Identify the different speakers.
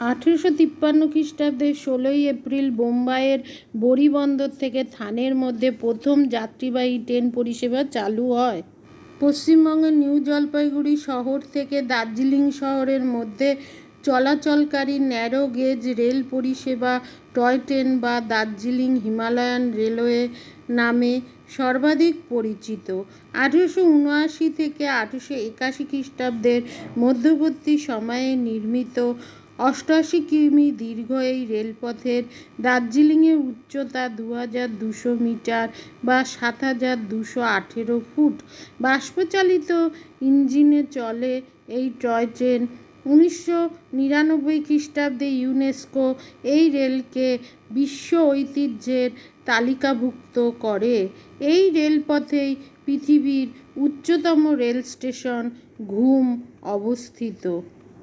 Speaker 1: 1853 খ্রিস্টাব্দে 16ই এপ্রিল বোম্বাইয়ের বড়ি বন্দর থেকে থানের মধ্যে প্রথম যাত্রীবাহী ট্রেন পরিষেবা চালু হয়। পশ্চিমবঙ্গের নিউ জলপাইগুড়ি শহর থেকে দার্জিলিং শহরের মধ্যে চলাচলকারী ন্যারো গেজ রেল পরিষেবা টয় ট্রেন বা দার্জিলিং-হিমালয়ান রেলওয়ে নামে সর্বাধিক পরিচিত। 1879 থেকে 1881 খ্রিস্টাব্দের মধ্যবর্তী সময়ে নির্মিত 88 কিমি দীর্ঘ এই রেলপথের দার্জিলিংয়ের উচ্চতা 2200 মিটার বা 7218 ফুট। বাষ্পচালিত ইঞ্জিনে চলে এই টয় ট্রেন। 1999 খ্রিস্টাব্দে ইউনেস্কো এই রেলকে বিশ্ব ঐতিহ্যের তালিকাভুক্ত করে। এই রেলপথেই পৃথিবীর উচ্চতম রেল স্টেশন ঘুম অবস্থিত।